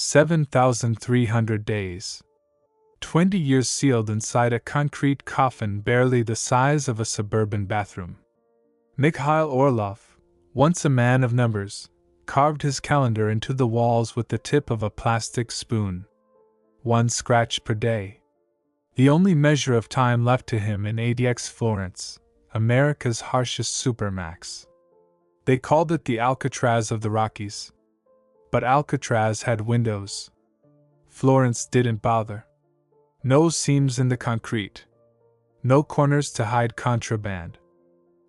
7,300 days. 20 years sealed inside a concrete coffin barely the size of a suburban bathroom. Mikhail Orlov, once a man of numbers, carved his calendar into the walls with the tip of a plastic spoon. 1 scratch per day. The only measure of time left to him in ADX Florence, America's harshest supermax. They called it the Alcatraz of the Rockies. But Alcatraz had windows. Florence didn't bother. No seams in the concrete. No corners to hide contraband.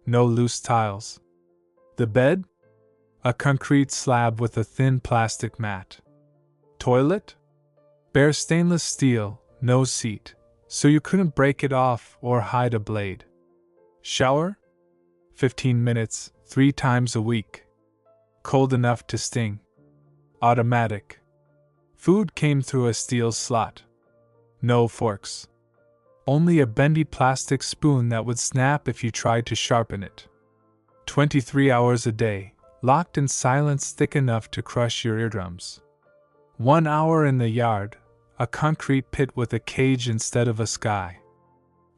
No loose tiles. The bed? A concrete slab with a thin plastic mat. Toilet? Bare stainless steel, no seat, so you couldn't break it off or hide a blade. Shower? 15 minutes, 3 times a week. Cold enough to sting. Automatic. Food came through a steel slot. No forks. Only a bendy plastic spoon that would snap if you tried to sharpen it. 23 hours a day, locked in silence thick enough to crush your eardrums. 1 hour in the yard, a concrete pit with a cage instead of a sky.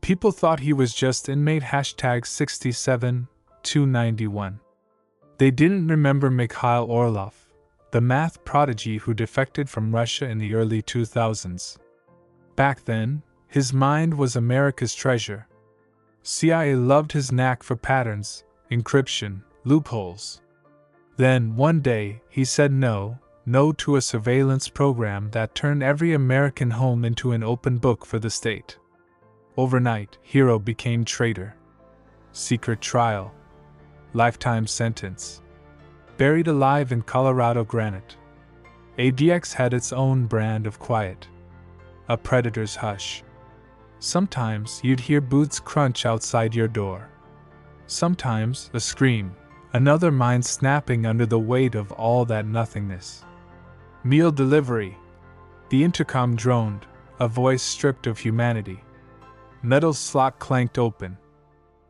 People thought he was just inmate #67-291. They didn't remember Mikhail Orlov, the math prodigy who defected from Russia in the early 2000s. Back then, his mind was America's treasure. CIA loved his knack for patterns, encryption, loopholes. Then, one day, he said no to a surveillance program that turned every American home into an open book for the state. Overnight, hero became traitor. Secret trial. Lifetime sentence. Buried alive in Colorado granite. ADX had its own brand of quiet. A predator's hush. Sometimes you'd hear boots crunch outside your door. Sometimes a scream, another mind snapping under the weight of all that nothingness. Meal delivery. The intercom droned, a voice stripped of humanity. Metal slot clanked open.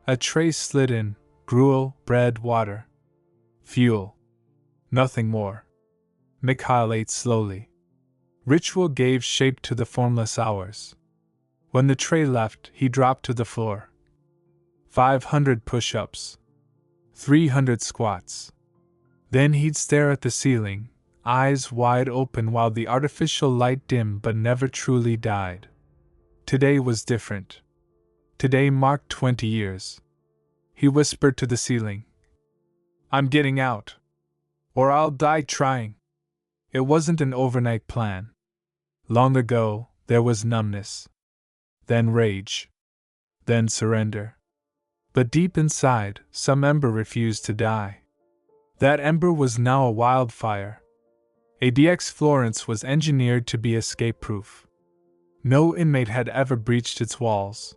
A tray slid in, gruel, bread, water. Fuel. Nothing more. Mikhail ate slowly. Ritual gave shape to the formless hours. When the tray left, he dropped to the floor. 500 push-ups. 300 squats. Then he'd stare at the ceiling, eyes wide open while the artificial light dimmed but never truly died. Today was different. Today marked 20 years. He whispered to the ceiling. "I'm getting out. Or I'll die trying." It wasn't an overnight plan. Long ago, there was numbness. Then rage. Then surrender. But deep inside, some ember refused to die. That ember was now a wildfire. ADX Florence was engineered to be escape-proof. No inmate had ever breached its walls.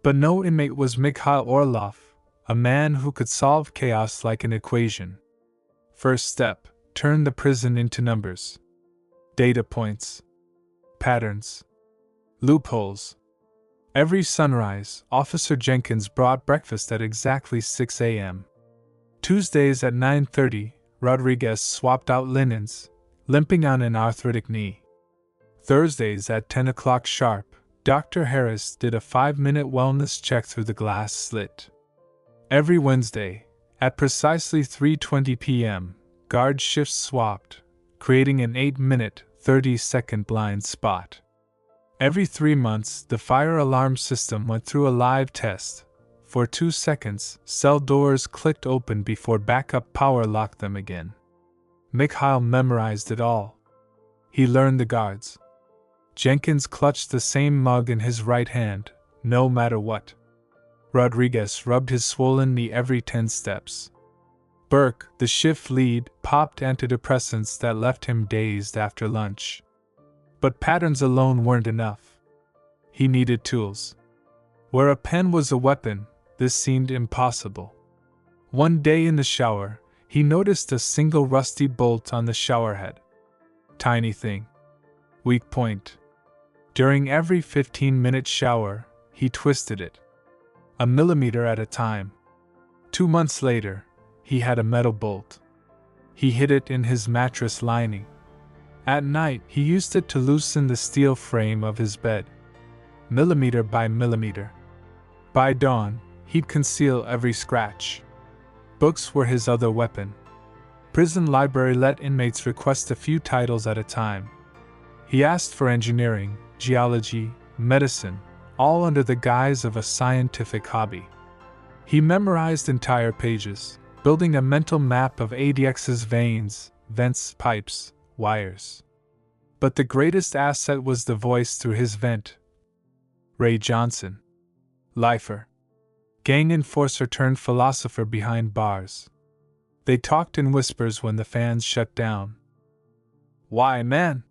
But no inmate was Mikhail Orlov, a man who could solve chaos like an equation. First step, turn the prison into numbers. Data points. Patterns. Loopholes. Every sunrise, Officer Jenkins brought breakfast at exactly 6 a.m. Tuesdays at 9:30, Rodriguez swapped out linens, limping on an arthritic knee. Thursdays at 10 o'clock sharp, Dr. Harris did a 5-minute wellness check through the glass slit. Every Wednesday, at precisely 3:20 p.m., guard shifts swapped, creating an 8-minute, 30-second blind spot. Every 3 months, the fire alarm system went through a live test. For 2 seconds, cell doors clicked open before backup power locked them again. Mikhail memorized it all. He learned the guards. Jenkins clutched the same mug in his right hand, no matter what. Rodriguez rubbed his swollen knee every 10 steps. Burke, the shift lead, popped antidepressants that left him dazed after lunch. But patterns alone weren't enough. He needed tools. Where a pen was a weapon, this seemed impossible. One day in the shower, he noticed a single rusty bolt on the showerhead. Tiny thing. Weak point. During every 15-minute shower, he twisted it. 1 millimeter at a time. 2 months later, he had a metal bolt. He hid it in his mattress lining. At night, he used it to loosen the steel frame of his bed, millimeter by millimeter. By dawn, he'd conceal every scratch. Books were his other weapon. Prison library let inmates request a few titles at a time. He asked for engineering, geology, medicine, all under the guise of a scientific hobby. He memorized entire pages, building a mental map of ADX's veins, vents, pipes, wires. But the greatest asset was the voice through his vent. Ray Johnson. Lifer. Gang enforcer turned philosopher behind bars. They talked in whispers when the fans shut down. "Why, man,"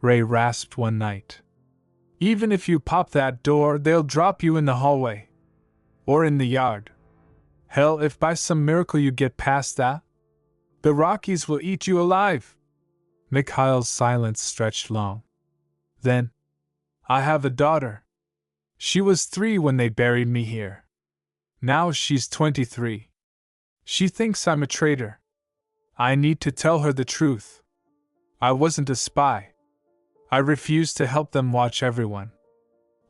Ray rasped one night. "Even if you pop that door, they'll drop you in the hallway. Or in the yard. Hell, if by some miracle you get past that, the Rockies will eat you alive." Mikhail's silence stretched long. Then, "I have a daughter. She was 3 when they buried me here. Now she's 23. She thinks I'm a traitor. I need to tell her the truth. I wasn't a spy. I refuse to help them watch everyone.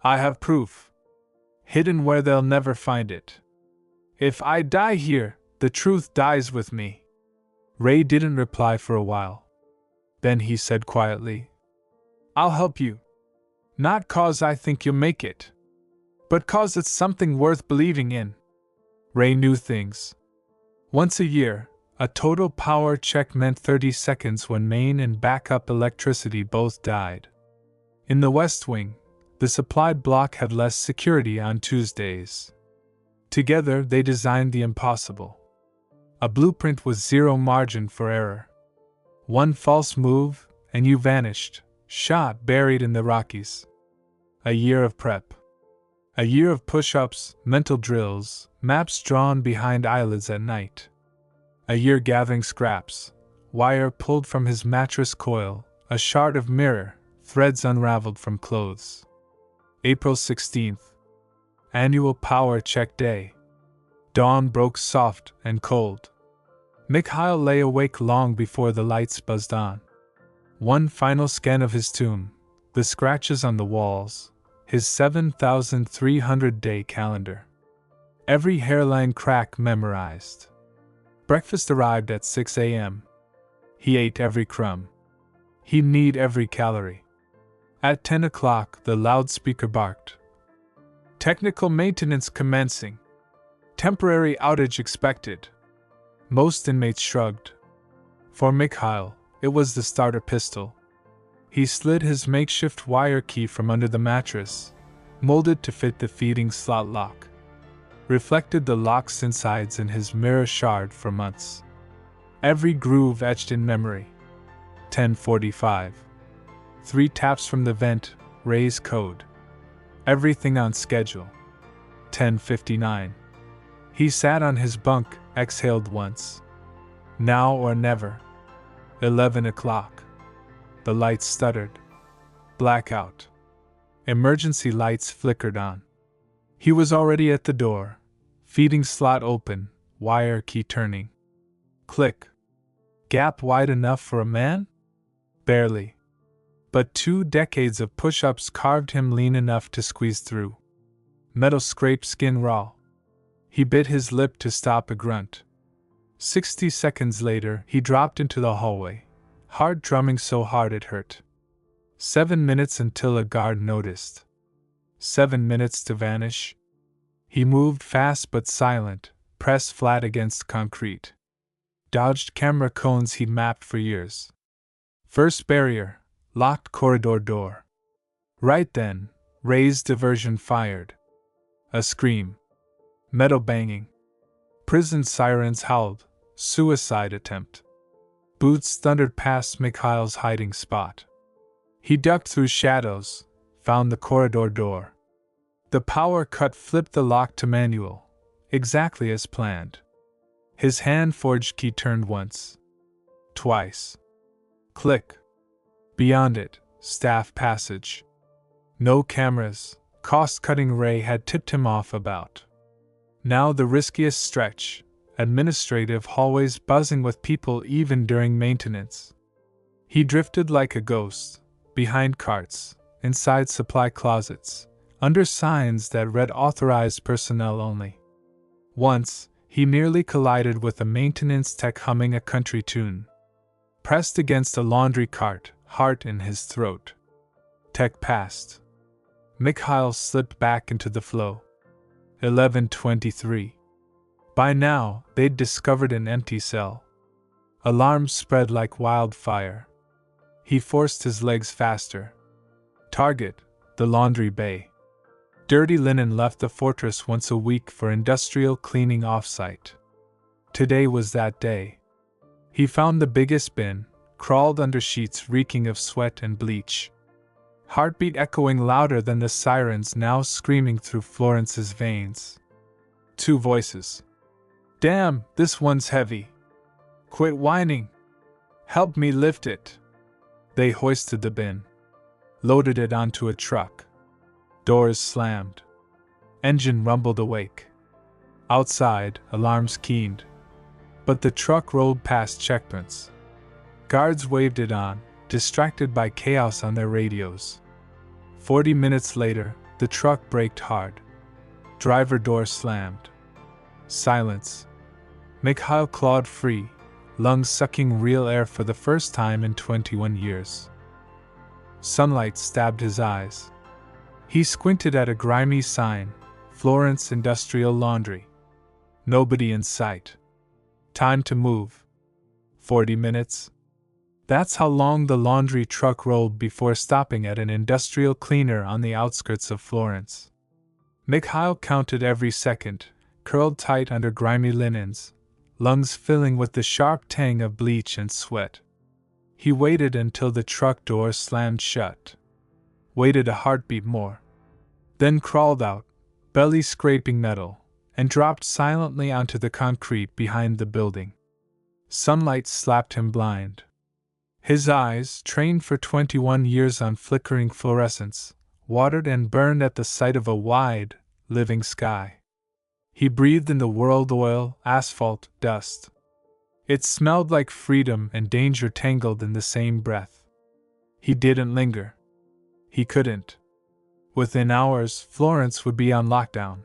I have proof. Hidden where they'll never find it. If I die here, the truth dies with me." Ray didn't reply for a while. Then he said quietly, "I'll help you. Not 'cause I think you'll make it, but 'cause it's something worth believing in." Ray knew things. Once a year, a total power check meant 30 seconds when main and backup electricity both died. In the West Wing, the supplied block had less security on Tuesdays. Together, they designed the impossible. A blueprint with zero margin for error. One false move, and you vanished, shot buried in the Rockies. A year of prep. A year of push-ups, mental drills, maps drawn behind eyelids at night. A year gathering scraps, wire pulled from his mattress coil, a shard of mirror, threads unraveled from clothes. April 16th. Annual Power Check Day. Dawn broke soft and cold. Mikhail lay awake long before the lights buzzed on. One final scan of his tomb, the scratches on the walls, his 7,300-day calendar. Every hairline crack memorized. Breakfast arrived at 6 a.m. He ate every crumb. He'd need every calorie. At 10 o'clock, the loudspeaker barked. "Technical maintenance commencing. Temporary outage expected." Most inmates shrugged. For Mikhail, it was the starter pistol. He slid his makeshift wire key from under the mattress, molded to fit the feeding slot lock. Reflected the lock's insides in his mirror shard for months. Every groove etched in memory. 10:45. 3 taps from the vent, Ray's code. Everything on schedule. 10:59. He sat on his bunk, exhaled once. Now or never. 11 o'clock. The lights stuttered. Blackout. Emergency lights flickered on. He was already at the door, feeding slot open, wire key turning. Click. Gap wide enough for a man? Barely. But 2 decades of push-ups carved him lean enough to squeeze through. Metal scraped skin raw. He bit his lip to stop a grunt. 60 seconds later, he dropped into the hallway, heart drumming so hard it hurt. 7 minutes until a guard noticed. 7 minutes to vanish. He moved fast but silent, pressed flat against concrete. Dodged camera cones he'd mapped for years. First barrier, locked corridor door. Right then, Ray's diversion fired. A scream. Metal banging. Prison sirens howled. Suicide attempt. Boots thundered past Mikhail's hiding spot. He ducked through shadows, found the corridor door. The power cut flipped the lock to manual, exactly as planned. His hand-forged key turned once. Twice. Click. Beyond it, staff passage. No cameras, cost-cutting Ray had tipped him off about. Now the riskiest stretch, administrative hallways buzzing with people even during maintenance. He drifted like a ghost, behind carts, inside supply closets, under signs that read authorized personnel only. Once, he nearly collided with a maintenance tech humming a country tune. Pressed against a laundry cart, heart in his throat. Tech passed. Mikhail slipped back into the flow. 11:23. By now, they'd discovered an empty cell. Alarms spread like wildfire. He forced his legs faster. Target, the laundry bay. Dirty linen left the fortress once a week for industrial cleaning off-site. Today was that day. He found the biggest bin, crawled under sheets reeking of sweat and bleach. Heartbeat echoing louder than the sirens now screaming through Florence's veins. Two voices. "Damn, this one's heavy. Quit whining. Help me lift it." They hoisted the bin. Loaded it onto a truck. Doors slammed. Engine rumbled awake. Outside, alarms keened. But the truck rolled past checkpoints. Guards waved it on, distracted by chaos on their radios. 40 minutes later, the truck braked hard. Driver door slammed. Silence. Mikhail clawed free, lungs sucking real air for the first time in 21 years. Sunlight stabbed his eyes. He squinted at a grimy sign, Florence Industrial Laundry. Nobody in sight. Time to move. 40 minutes. That's how long the laundry truck rolled before stopping at an industrial cleaner on the outskirts of Florence. Mikhail counted every second, curled tight under grimy linens, lungs filling with the sharp tang of bleach and sweat. He waited until the truck door slammed shut. Waited a heartbeat more. Then crawled out, belly scraping metal, and dropped silently onto the concrete behind the building. Sunlight slapped him blind. His eyes, trained for 21 years on flickering fluorescence, watered and burned at the sight of a wide, living sky. He breathed in the world oil, asphalt, dust. It smelled like freedom and danger tangled in the same breath. He didn't linger. He couldn't. Within hours, Florence would be on lockdown.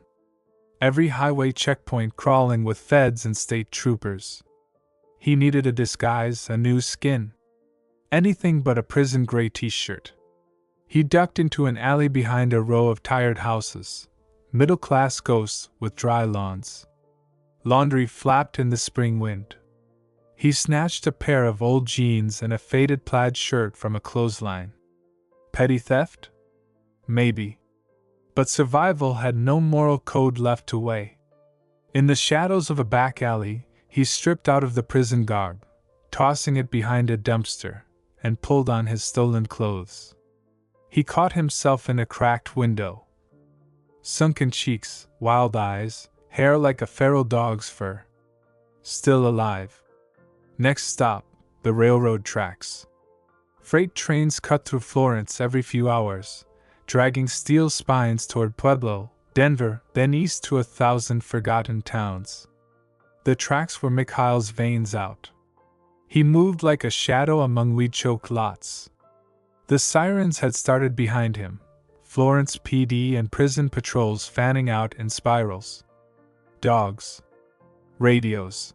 Every highway checkpoint crawling with feds and state troopers. He needed a disguise, a new skin. Anything but a prison gray t-shirt. He ducked into an alley behind a row of tired houses, middle-class ghosts with dry lawns. Laundry flapped in the spring wind. He snatched a pair of old jeans and a faded plaid shirt from a clothesline. Petty theft? Maybe. But survival had no moral code left to weigh. In the shadows of a back alley, he stripped out of the prison garb, tossing it behind a dumpster, and pulled on his stolen clothes. He caught himself in a cracked window. Sunken cheeks, wild eyes, hair like a feral dog's fur. Still alive. Next stop, the railroad tracks. Freight trains cut through Florence every few hours, dragging steel spines toward Pueblo, Denver, then east to 1,000 forgotten towns. The tracks were Mikhail's veins out. He moved like a shadow among weed-choked lots. The sirens had started behind him, Florence PD and prison patrols fanning out in spirals. Dogs. Radios.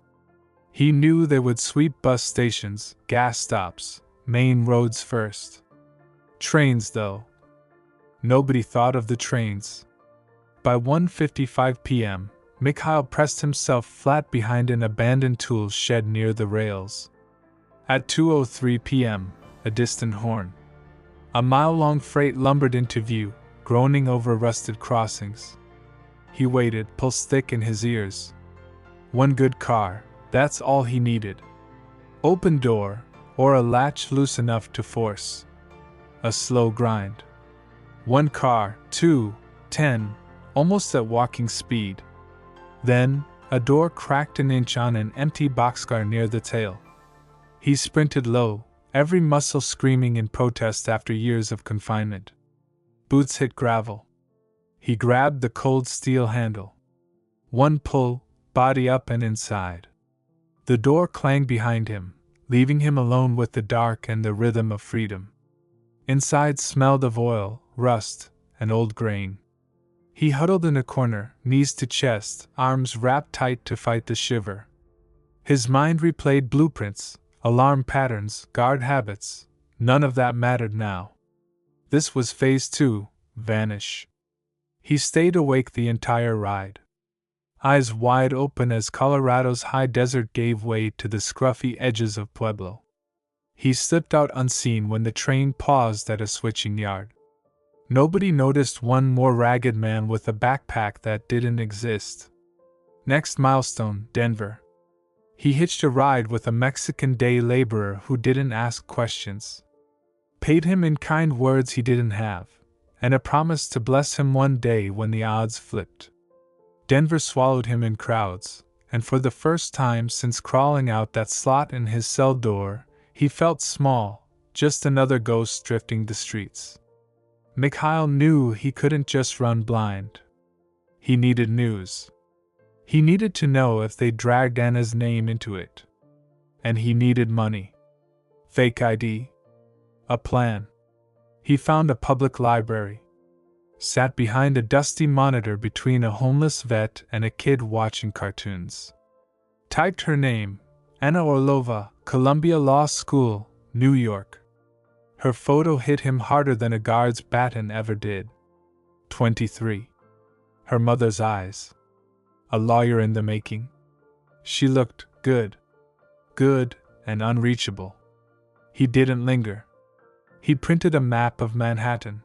He knew they would sweep bus stations, gas stops, main roads first. Trains, though. Nobody thought of the trains. By 1:55 p.m., Mikhail pressed himself flat behind an abandoned tool shed near the rails. At 2:03 p.m., a distant horn. A mile-long freight lumbered into view, groaning over rusted crossings. He waited, pulse thick in his ears. One good car, that's all he needed. Open door, or a latch loose enough to force. A slow grind. One car, 2, 10, almost at walking speed. Then, a door cracked an inch on an empty boxcar near the tail. He sprinted low, every muscle screaming in protest after years of confinement. Boots hit gravel. He grabbed the cold steel handle. One pull, body up and inside. The door clanged behind him, leaving him alone with the dark and the rhythm of freedom. Inside smelled of oil, rust, and old grain. He huddled in a corner, knees to chest, arms wrapped tight to fight the shiver. His mind replayed blueprints, alarm patterns, guard habits. None of that mattered now. This was phase 2, vanish. He stayed awake the entire ride, eyes wide open as Colorado's high desert gave way to the scruffy edges of Pueblo. He slipped out unseen when the train paused at a switching yard. Nobody noticed one more ragged man with a backpack that didn't exist. Next milestone, Denver. He hitched a ride with a Mexican day laborer who didn't ask questions. Paid him in kind words he didn't have, and a promise to bless him one day when the odds flipped. Denver swallowed him in crowds, and for the first time since crawling out that slot in his cell door, he felt small, just another ghost drifting the streets. Mikhail knew he couldn't just run blind. He needed news. He needed to know if they dragged Anna's name into it. And he needed money. Fake ID. A plan. He found a public library. Sat behind a dusty monitor between a homeless vet and a kid watching cartoons. Typed her name, Anna Orlova, Columbia Law School, New York. Her photo hit him harder than a guard's baton ever did. 23. Her mother's eyes. A lawyer in the making. She looked good. Good and unreachable. He didn't linger. He printed a map of Manhattan.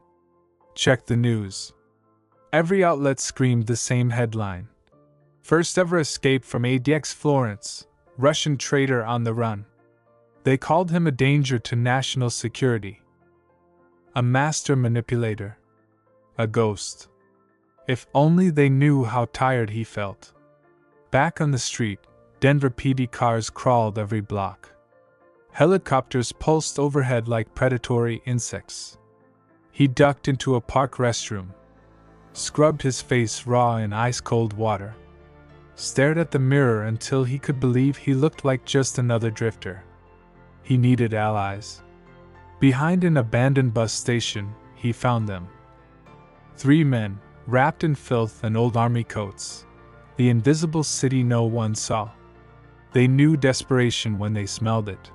Checked the news. Every outlet screamed the same headline. First ever escape from ADX Florence, Russian traitor on the run. They called him a danger to national security. A master manipulator. A ghost. If only they knew how tired he felt. Back on the street, Denver PD cars crawled every block. Helicopters pulsed overhead like predatory insects. He ducked into a park restroom. Scrubbed his face raw in ice-cold water. Stared at the mirror until he could believe he looked like just another drifter. He needed allies. Behind an abandoned bus station, he found them. 3 men, wrapped in filth and old army coats. The invisible city no one saw. They knew desperation when they smelled it.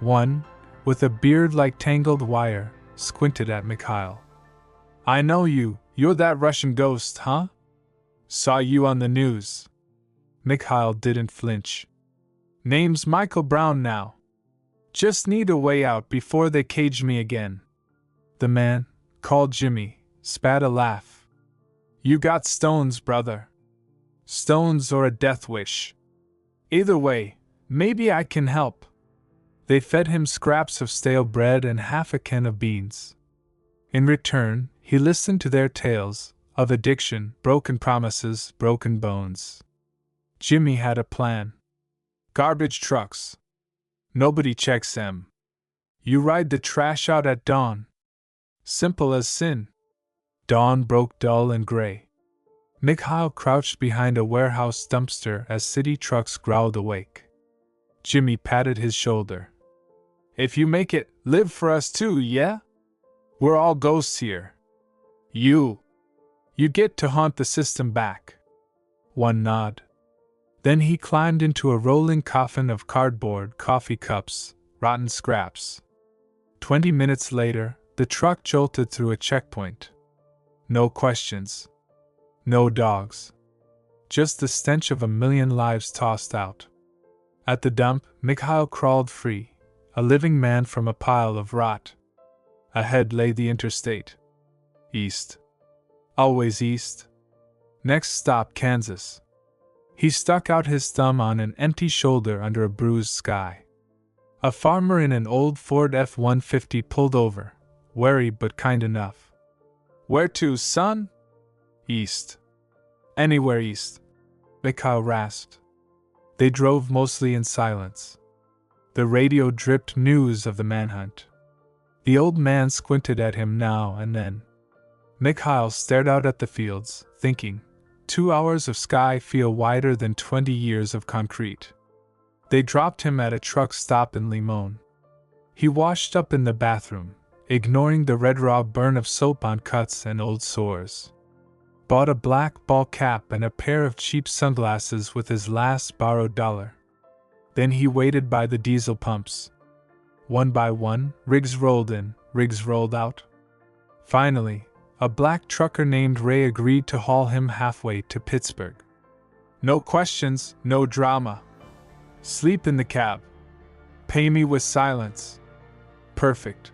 One, with a beard like tangled wire, squinted at Mikhail. "I know you, you're that Russian ghost, huh? Saw you on the news." Mikhail didn't flinch. "Name's Michael Brown now. Just need a way out before they cage me again." The man, called Jimmy, spat a laugh. "You got stones, brother. Stones or a death wish. Either way, maybe I can help." They fed him scraps of stale bread and half a can of beans. In return, he listened to their tales of addiction, broken promises, broken bones. Jimmy had a plan. Garbage trucks. Nobody checks them. You ride the trash out at dawn. Simple as sin. Dawn broke dull and gray. Mikhail crouched behind a warehouse dumpster as city trucks growled awake. Jimmy patted his shoulder. "If you make it, live for us too, yeah? We're all ghosts here. You get to haunt the system back." One nod. Then he climbed into a rolling coffin of cardboard, coffee cups, rotten scraps. 20 minutes later, the truck jolted through a checkpoint. No questions. No dogs. Just the stench of a million lives tossed out. At the dump, Mikhail crawled free, a living man from a pile of rot. Ahead lay the interstate. East. Always east. Next stop, Kansas. He stuck out his thumb on an empty shoulder under a bruised sky. A farmer in an old Ford F-150 pulled over, wary but kind enough. "Where to, son?" "East." "Anywhere east," Mikhail rasped. They drove mostly in silence. The radio dripped news of the manhunt. The old man squinted at him now and then. Mikhail stared out at the fields, thinking, 2 hours of sky feel wider than 20 years of concrete. They dropped him at a truck stop in Limon. He washed up in the bathroom, ignoring the red raw burn of soap on cuts and old sores. Bought a black ball cap and a pair of cheap sunglasses with his last borrowed $1. Then he waited by the diesel pumps. One by one, rigs rolled in, rigs rolled out. Finally, a black trucker named Ray agreed to haul him halfway to Pittsburgh. No questions, no drama. Sleep in the cab. Pay me with silence. Perfect.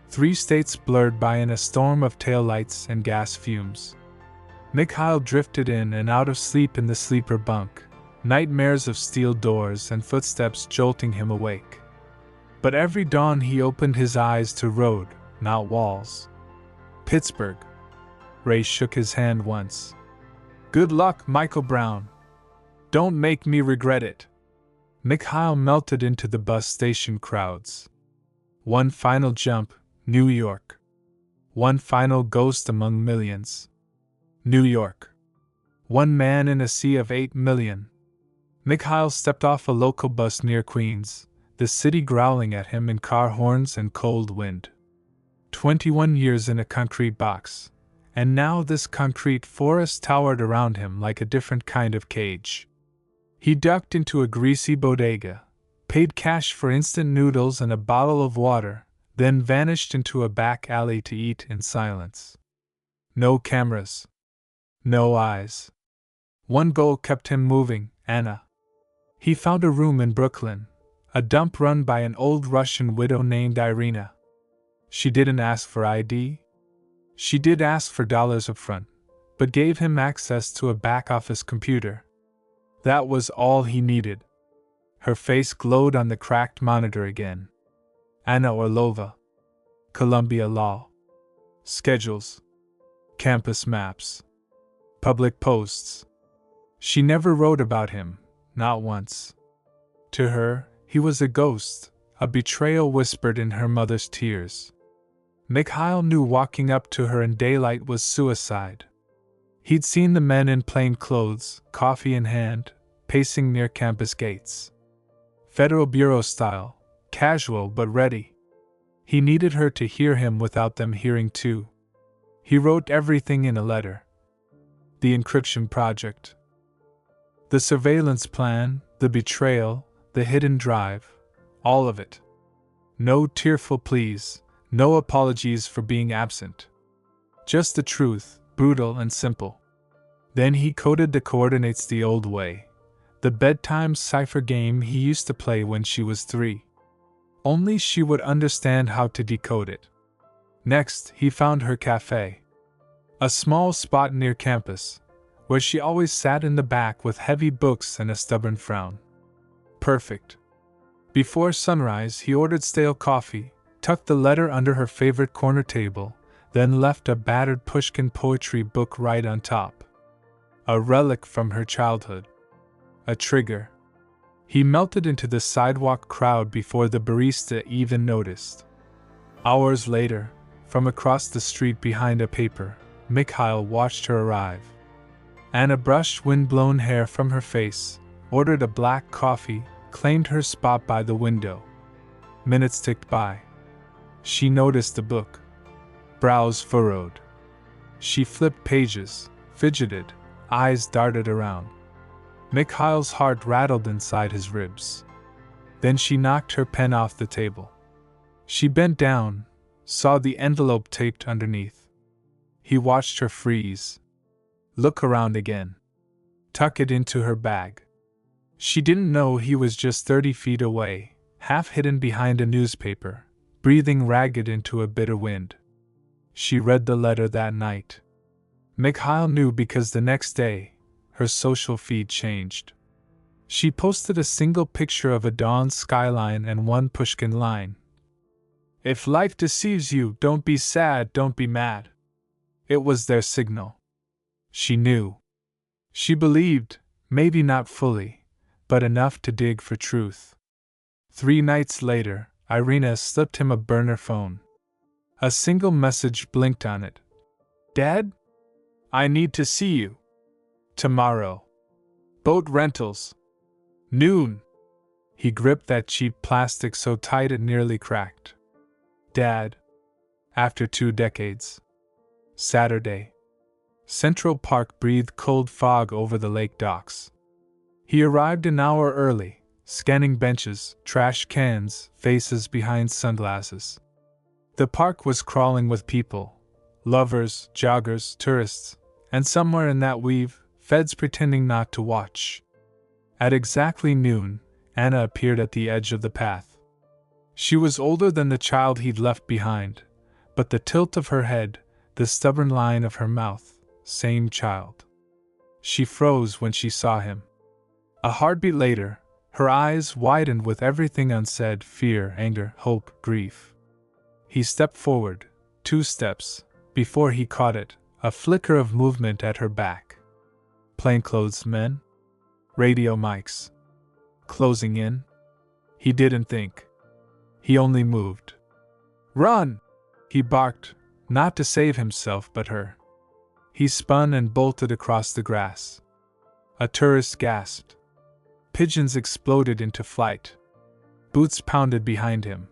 3 states blurred by in a storm of taillights and gas fumes. Mikhail drifted in and out of sleep in the sleeper bunk, nightmares of steel doors and footsteps jolting him awake. But every dawn he opened his eyes to road, not walls. Pittsburgh. Ray shook his hand once. Good luck, Michael Brown. Don't make me regret it. Mikhail melted into the bus station crowds. One final jump, New York. One final ghost among millions. New York. One man in a sea of 8 million. Mikhail stepped off a local bus near Queens, the city growling at him in car horns and cold wind. 21 years in a concrete box, and now this concrete forest towered around him like a different kind of cage. He ducked into a greasy bodega, paid cash for instant noodles and a bottle of water, then vanished into a back alley to eat in silence. No cameras. No eyes. One goal kept him moving, Anna. He found a room in Brooklyn, a dump run by an old Russian widow named Irina. She didn't ask for ID. She did ask for dollars up front, but gave him access to a back-office computer. That was all he needed. Her face glowed on the cracked monitor again. Anna Orlova. Columbia Law. Schedules. Campus maps. Public posts. She never wrote about him, not once. To her, he was a ghost, a betrayal whispered in her mother's tears. Mikhail knew walking up to her in daylight was suicide. He'd seen the men in plain clothes, coffee in hand, pacing near campus gates. Federal Bureau style, casual but ready. He needed her to hear him without them hearing too. He wrote everything in a letter. The encryption project. The surveillance plan, the betrayal, the hidden drive, all of it. No tearful pleas, no apologies for being absent. Just the truth, brutal and simple. Then he coded the coordinates the old way, the bedtime cipher game he used to play when she was 3. Only she would understand how to decode it. Next, he found her cafe. A small spot near campus, where she always sat in the back with heavy books and a stubborn frown. Perfect. Before sunrise, he ordered stale coffee, tucked the letter under her favorite corner table, then left a battered Pushkin poetry book right on top. A relic from her childhood. A trigger. He melted into the sidewalk crowd before the barista even noticed. Hours later, from across the street behind a paper, Mikhail watched her arrive. Anna brushed wind-blown hair from her face, ordered a black coffee, claimed her spot by the window. Minutes ticked by. She noticed the book. Brows furrowed. She flipped pages, fidgeted, eyes darted around. Mikhail's heart rattled inside his ribs. Then she knocked her pen off the table. She bent down, saw the envelope taped underneath. He watched her freeze. Look around again. Tuck it into her bag. She didn't know he was just 30 feet away, half hidden behind a newspaper, breathing ragged into a bitter wind. She read the letter that night. Mikhail knew because the next day, her social feed changed. She posted a single picture of a dawn skyline and one Pushkin line. If life deceives you, don't be sad, don't be mad. It was their signal. She knew. She believed, maybe not fully, but enough to dig for truth. 3 nights later, Irina slipped him a burner phone. A single message blinked on it. Dad? I need to see you. Tomorrow. Boat rentals. Noon. He gripped that cheap plastic so tight it nearly cracked. Dad. After 2 decades. Saturday. Central Park breathed cold fog over the lake docks. He arrived an hour early, scanning benches, trash cans, faces behind sunglasses. The park was crawling with people, lovers, joggers, tourists, and somewhere in that weave, feds pretending not to watch. At exactly noon, Anna appeared at the edge of the path. She was older than the child he'd left behind, but the tilt of her head, the stubborn line of her mouth, same child. She froze when she saw him. A heartbeat later, her eyes widened with everything unsaid: fear, anger, hope, grief. He stepped forward, 2 steps, before he caught it, a flicker of movement at her back. Plainclothes men? Radio mics. Closing in? He didn't think. He only moved. Run! He barked, not to save himself but her. He spun and bolted across the grass. A tourist gasped. Pigeons exploded into flight. Boots pounded behind him.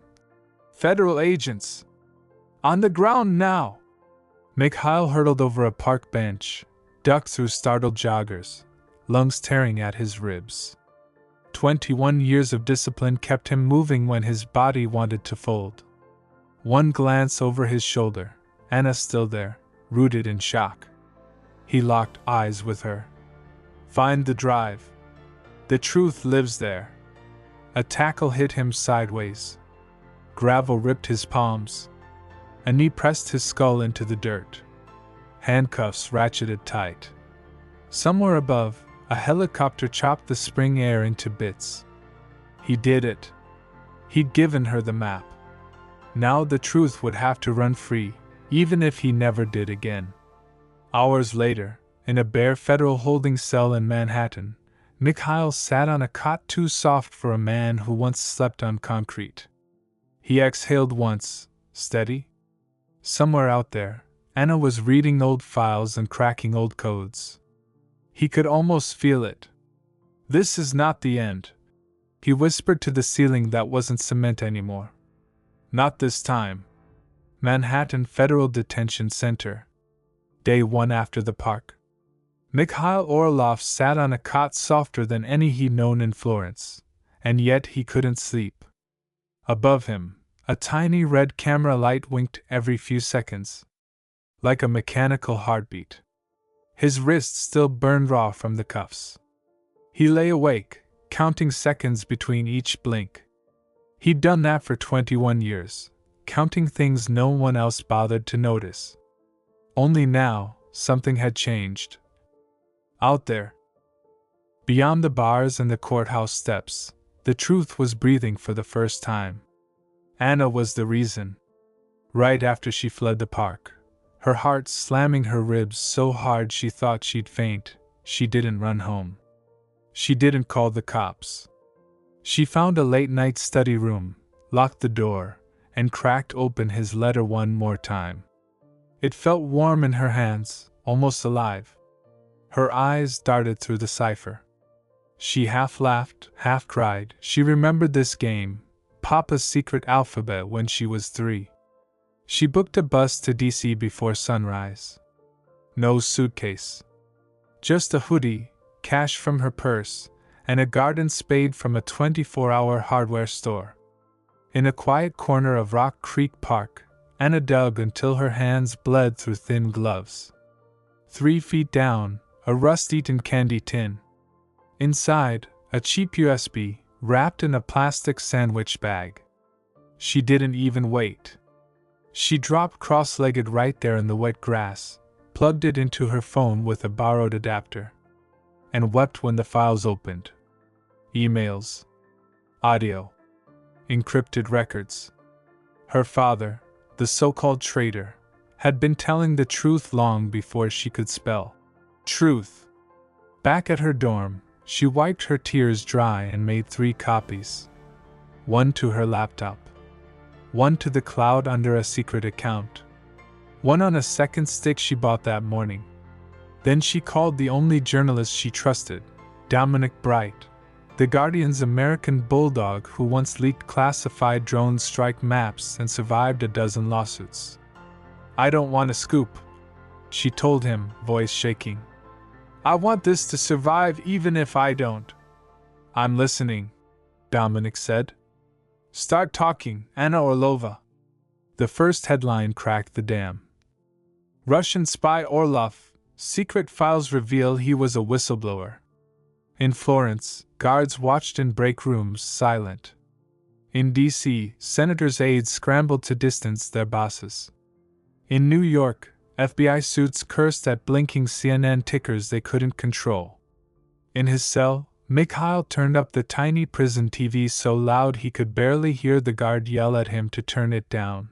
Federal agents! On the ground now! Mikhail hurtled over a park bench, ducked through startled joggers, lungs tearing at his ribs. 21 years of discipline kept him moving when his body wanted to fold. One glance over his shoulder, Anna still there, rooted in shock. He locked eyes with her. Find the drive. The truth lives there. A tackle hit him sideways. Gravel ripped his palms. A knee pressed his skull into the dirt. Handcuffs ratcheted tight. Somewhere above, a helicopter chopped the spring air into bits. He did it. He'd given her the map. Now the truth would have to run free, even if he never did again. Hours later, in a bare federal holding cell in Manhattan, Mikhail sat on a cot too soft for a man who once slept on concrete. He exhaled once, steady. Somewhere out there, Anna was reading old files and cracking old codes. He could almost feel it. This is not the end, he whispered to the ceiling that wasn't cement anymore. Not this time. Manhattan Federal Detention Center. Day 1 after the park. Mikhail Orlov sat on a cot softer than any he'd known in Florence, and yet he couldn't sleep. Above him, a tiny red camera light winked every few seconds, like a mechanical heartbeat. His wrists still burned raw from the cuffs. He lay awake, counting seconds between each blink. He'd done that for 21 years, counting things no one else bothered to notice. Only now, something had changed. Out there, beyond the bars and the courthouse steps, the truth was breathing for the first time. Anna was the reason. Right after she fled the park, her heart slamming her ribs so hard she thought she'd faint, she didn't run home. She didn't call the cops. She found a late-night study room, locked the door, and cracked open his letter one more time. It felt warm in her hands, almost alive. Her eyes darted through the cipher. She half laughed, half cried. She remembered this game, Papa's secret alphabet, when she was 3. She booked a bus to DC before sunrise. No suitcase. Just a hoodie, cash from her purse, and a garden spade from a 24-hour hardware store. In a quiet corner of Rock Creek Park, Anna dug until her hands bled through thin gloves. 3 feet down, a rust-eaten candy tin. Inside, a cheap USB, wrapped in a plastic sandwich bag. She didn't even wait. She dropped cross-legged right there in the wet grass, plugged it into her phone with a borrowed adapter, and wept when the files opened. Emails. Audio. Encrypted records. Her father, the so-called traitor, had been telling the truth long before she could spell truth. Back at her dorm, she wiped her tears dry and made 3 copies. 1 to her laptop. 1 to the cloud under a secret account. 1 on a second stick she bought that morning. Then she called the only journalist she trusted, Dominic Bright, The Guardian's American bulldog who once leaked classified drone strike maps and survived a dozen lawsuits. "I don't want a scoop," she told him, voice shaking. "I want this to survive even if I don't." "I'm listening," Dominic said. "Start talking, Anna Orlova." The first headline cracked the dam. Russian spy Orlov, secret files reveal he was a whistleblower. In Florence, guards watched in break rooms, silent. In D.C., senators' aides scrambled to distance their bosses. In New York, FBI suits cursed at blinking CNN tickers they couldn't control. In his cell, Mikhail turned up the tiny prison TV so loud he could barely hear the guard yell at him to turn it down.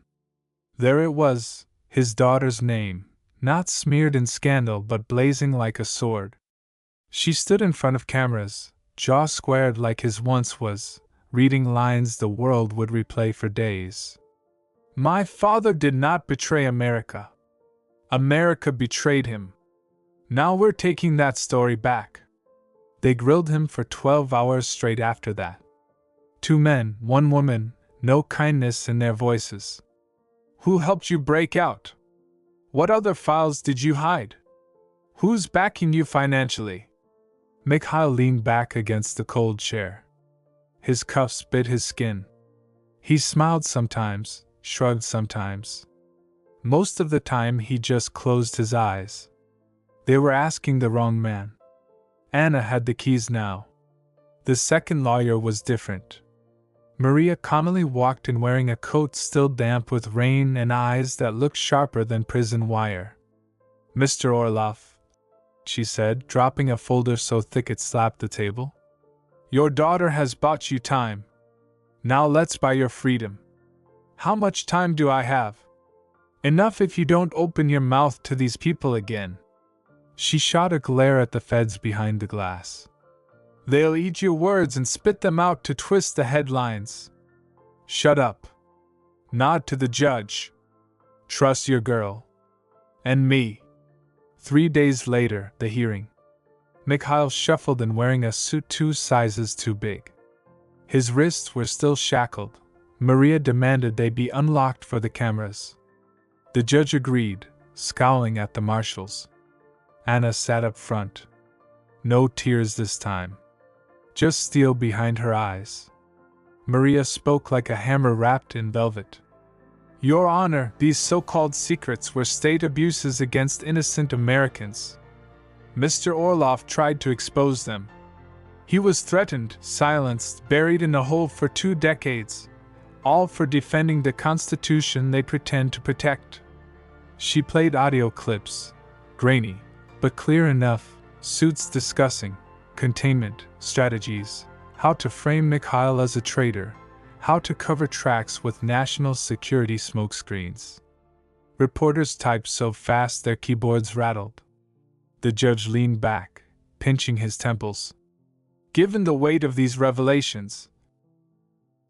There it was, his daughter's name, not smeared in scandal but blazing like a sword. She stood in front of cameras, jaw squared like his once was, reading lines the world would replay for days. "My father did not betray America. America betrayed him. Now we're taking that story back." They grilled him for 12 hours straight after that. 2 men, 1 woman, no kindness in their voices. "Who helped you break out? What other files did you hide? Who's backing you financially?" Mikhail leaned back against the cold chair. His cuffs bit his skin. He smiled sometimes, shrugged sometimes. Most of the time he just closed his eyes. They were asking the wrong man. Anna had the keys now. The second lawyer was different. Maria calmly walked in wearing a coat still damp with rain and eyes that looked sharper than prison wire. "Mr. Orlov," she said, dropping a folder so thick it slapped the table. "Your daughter has bought you time. Now let's buy your freedom. How much time do I have?" "Enough if you don't open your mouth to these people again." She shot a glare at the feds behind the glass. "They'll eat your words and spit them out to twist the headlines." "Shut up. Nod to the judge. Trust your girl. And me." 3 days later, the hearing. Mikhail shuffled in wearing a suit 2 sizes too big. His wrists were still shackled. Maria demanded they be unlocked for the cameras. The judge agreed, scowling at the marshals. Anna sat up front. No tears this time. Just steel behind her eyes. Maria spoke like a hammer wrapped in velvet. "Your Honor, these so-called secrets were state abuses against innocent Americans. Mr. Orlov tried to expose them. He was threatened, silenced, buried in a hole for 2 decades, all for defending the Constitution they pretend to protect." She played audio clips, grainy, but clear enough, suits discussing containment strategies, how to frame Mikhail as a traitor, how to cover tracks with national security smokescreens. Reporters typed so fast their keyboards rattled. The judge leaned back, pinching his temples. "Given the weight of these revelations,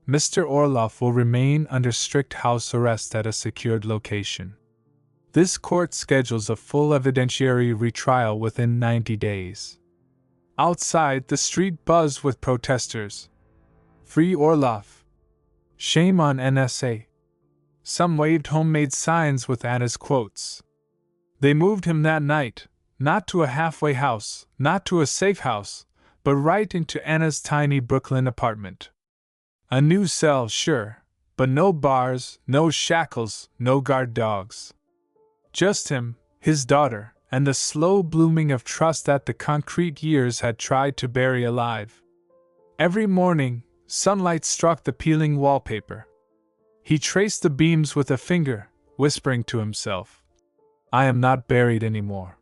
Mr. Orlov will remain under strict house arrest at a secured location. This court schedules a full evidentiary retrial within 90 days. Outside, the street buzzed with protesters. Free Orlov. Shame on NSA. Some waved homemade signs with Anna's quotes. They moved him that night, not to a halfway house, not to a safe house, but right into Anna's tiny Brooklyn apartment. A new cell, sure, but no bars, no shackles, no guard dogs. Just him, his daughter, and the slow blooming of trust that the concrete years had tried to bury alive. Every morning, sunlight struck the peeling wallpaper. He traced the beams with a finger, whispering to himself, "I am not buried anymore."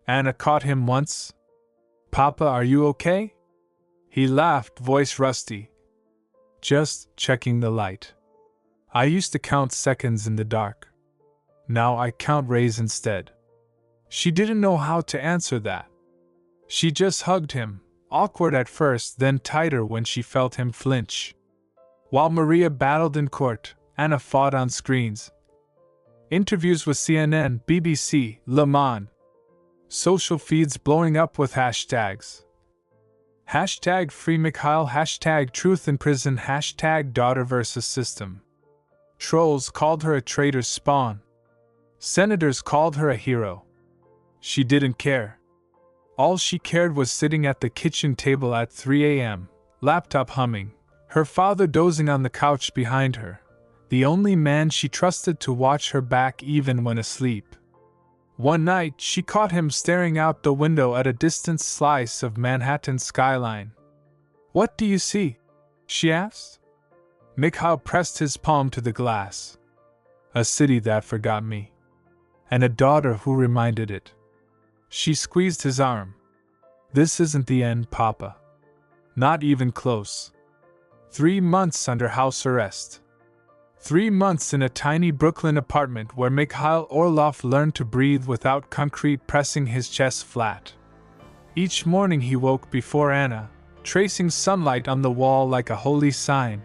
Anna caught him once. "Papa, are you okay?" He laughed, voice rusty. "Just checking the light. I used to count seconds in the dark. Now I count rays instead." She didn't know how to answer that. She just hugged him, awkward at first, then tighter when she felt him flinch. While Maria battled in court, Anna fought on screens. Interviews with CNN, BBC, Le Monde. Social feeds blowing up with hashtags. Hashtag free Mikhail, hashtag truth in prison, hashtag daughter versus system. Trolls called her a traitor's spawn. Senators called her a hero. She didn't care. All she cared was sitting at the kitchen table at 3 a.m., laptop humming, her father dozing on the couch behind her, the only man she trusted to watch her back even when asleep. One night, she caught him staring out the window at a distant slice of Manhattan's skyline. "What do you see?" she asked. Mikhail pressed his palm to the glass. "A city that forgot me. And a daughter who reminded it." She squeezed his arm. "This isn't the end, Papa. Not even close. 3 months under house arrest. 3 months in a tiny Brooklyn apartment where Mikhail Orlov learned to breathe without concrete pressing his chest flat. Each morning he woke before Anna, tracing sunlight on the wall like a holy sign.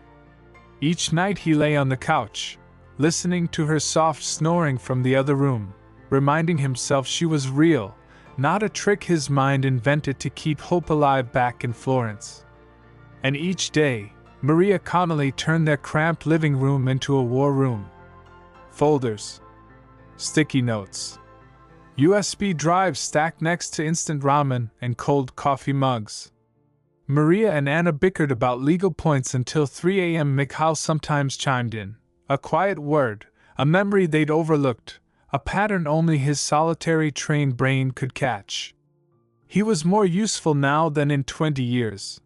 Each night he lay on the couch, listening to her soft snoring from the other room, reminding himself she was real, not a trick his mind invented to keep hope alive back in Florence. And each day, Maria Connolly turned their cramped living room into a war room. Folders, sticky notes, USB drives stacked next to instant ramen and cold coffee mugs. Maria and Anna bickered about legal points until 3 a.m. Mikhail sometimes chimed in, a quiet word, a memory they'd overlooked, a pattern only his solitary trained brain could catch. He was more useful now than in 20 years.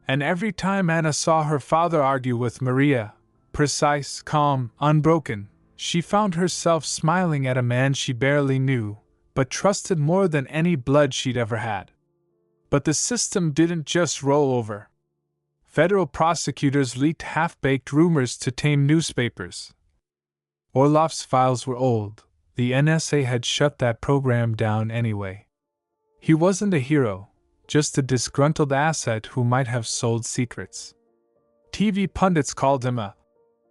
And every time Anna saw her father argue with Maria, precise, calm, unbroken, she found herself smiling at a man she barely knew, but trusted more than any blood she'd ever had. But the system didn't just roll over. Federal prosecutors leaked half-baked rumors to tame newspapers. Orlov's files were old. The NSA had shut that program down anyway. He wasn't a hero, just a disgruntled asset who might have sold secrets. TV pundits called him a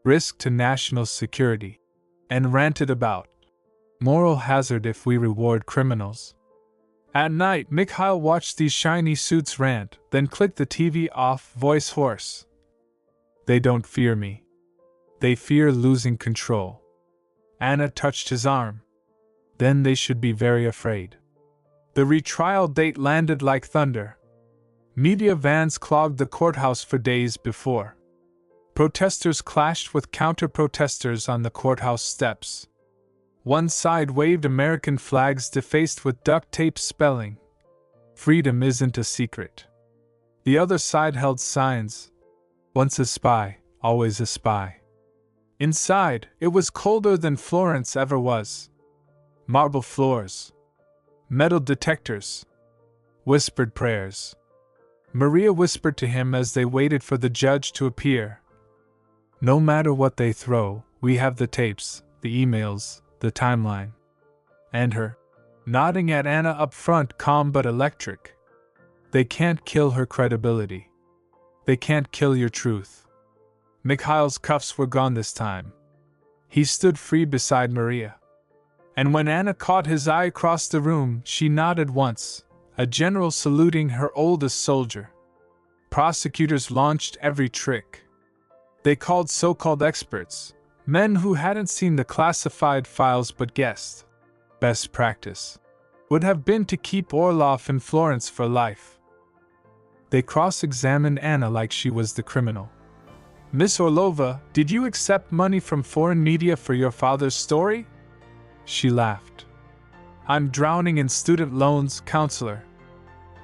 risk to national security, and ranted about moral hazard if we reward criminals. At night, Mikhail watched these shiny suits rant, then clicked the TV off, voice hoarse. "They don't fear me. They fear losing control." Anna touched his arm. "Then they should be very afraid." The retrial date landed like thunder. Media vans clogged the courthouse for days before. Protesters clashed with counter-protesters on the courthouse steps. One side waved American flags defaced with duct tape spelling, "Freedom isn't a secret." The other side held signs, "Once a spy, always a spy." Inside, it was colder than Florence ever was. Marble floors, metal detectors, whispered prayers. Maria whispered to him as they waited for the judge to appear. "No matter what they throw, we have the tapes, the emails, the timeline." And her, nodding at Anna up front, calm but electric. "They can't kill her credibility. They can't kill your truth." Mikhail's cuffs were gone this time. He stood free beside Maria. And when Anna caught his eye across the room, she nodded once, a general saluting her oldest soldier. Prosecutors launched every trick. They called so-called experts, men who hadn't seen the classified files but guessed. Best practice would have been to keep Orlov in Florence for life. They cross-examined Anna like she was the criminal. "Miss Orlova, did you accept money from foreign media for your father's story?" She laughed. "I'm drowning in student loans, counselor.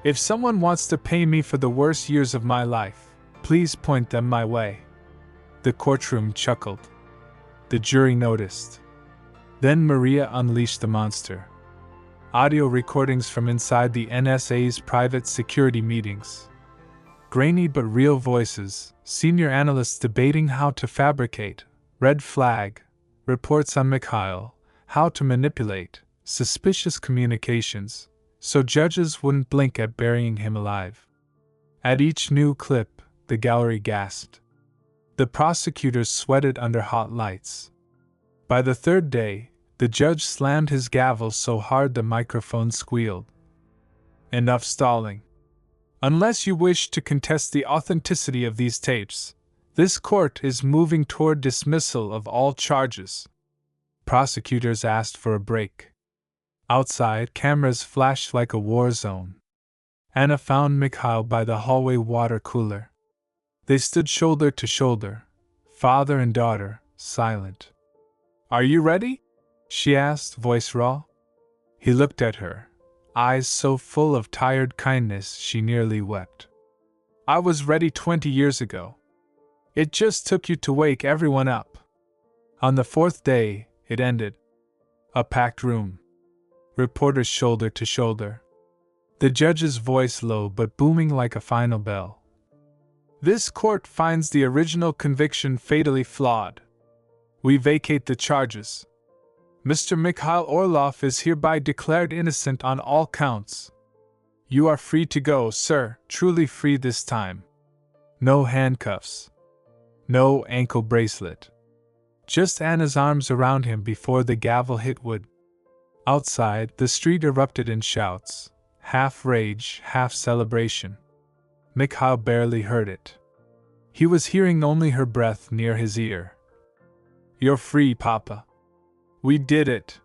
If someone wants to pay me for the worst years of my life, please point them my way." The courtroom chuckled. The jury noticed. Then Maria unleashed the monster. Audio recordings from inside the NSA's private security meetings. Grainy but real voices, senior analysts debating how to fabricate, red flag, reports on Mikhail, how to manipulate suspicious communications, so judges wouldn't blink at burying him alive. At each new clip, the gallery gasped. The prosecutors sweated under hot lights. By the third day, the judge slammed his gavel so hard the microphone squealed. "Enough stalling. Unless you wish to contest the authenticity of these tapes, this court is moving toward dismissal of all charges. Prosecutors asked for a break. Outside, cameras flashed like a war zone. Anna found Mikhail by the hallway water cooler. They stood shoulder to shoulder, father and daughter, silent. "Are you ready?" she asked, voice raw. He looked at her, eyes so full of tired kindness she nearly wept. "I was ready 20 years ago. It just took you to wake everyone up." On the fourth day, it ended. A packed room. Reporters shoulder to shoulder. The judge's voice low but booming like a final bell. "This court finds the original conviction fatally flawed. We vacate the charges. Mr. Mikhail Orlov is hereby declared innocent on all counts. You are free to go, sir, truly free this time. No handcuffs. No ankle bracelet. Just Anna's arms around him before the gavel hit wood." Outside, the street erupted in shouts, half rage, half celebration. Mikhail barely heard it. He was hearing only her breath near his ear. "You're free, Papa. We did it.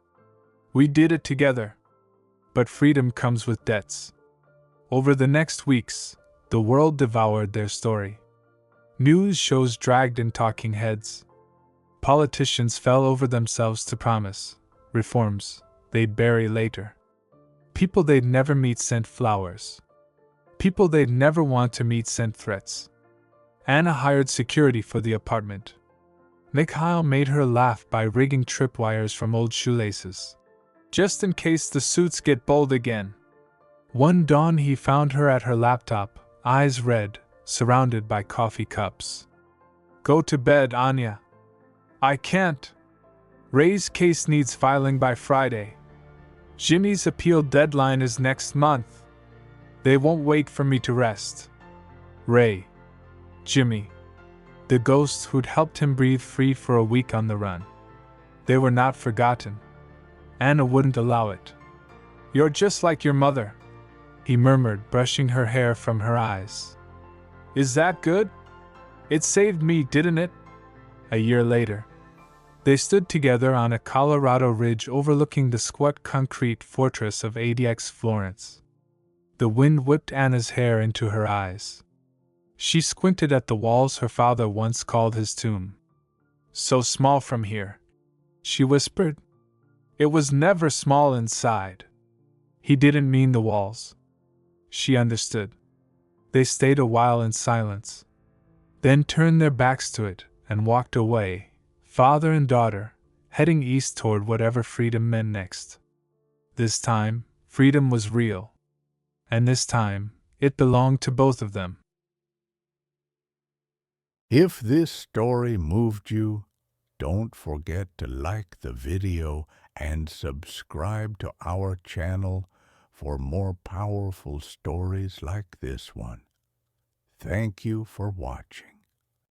We did it together." But freedom comes with debts. Over the next weeks, the world devoured their story. News shows dragged in talking heads. Politicians fell over themselves to promise reforms they'd bury later. People they'd never meet sent flowers. People they'd never want to meet sent threats. Anna hired security for the apartment. Mikhail made her laugh by rigging tripwires from old shoelaces, just in case the suits get bold again. One dawn he found her at her laptop, eyes red, surrounded by coffee cups. "Go to bed, Anya." "I can't. Ray's case needs filing by Friday. Jimmy's appeal deadline is next month. They won't wait for me to rest." Ray. Jimmy. The ghosts who'd helped him breathe free for a week on the run. They were not forgotten. Anna wouldn't allow it. "You're just like your mother," he murmured, brushing her hair from her eyes. "Is that good? It saved me, didn't it?" A year later, they stood together on a Colorado ridge overlooking the squat concrete fortress of ADX Florence. The wind whipped Anna's hair into her eyes. She squinted at the walls her father once called his tomb. "So small from here," she whispered. "It was never small inside." He didn't mean the walls. She understood. They stayed a while in silence, then turned their backs to it and walked away, father and daughter, heading east toward whatever freedom meant next. This time, freedom was real. And this time, it belonged to both of them. If this story moved you, don't forget to like the video and subscribe to our channel for more powerful stories like this one. Thank you for watching.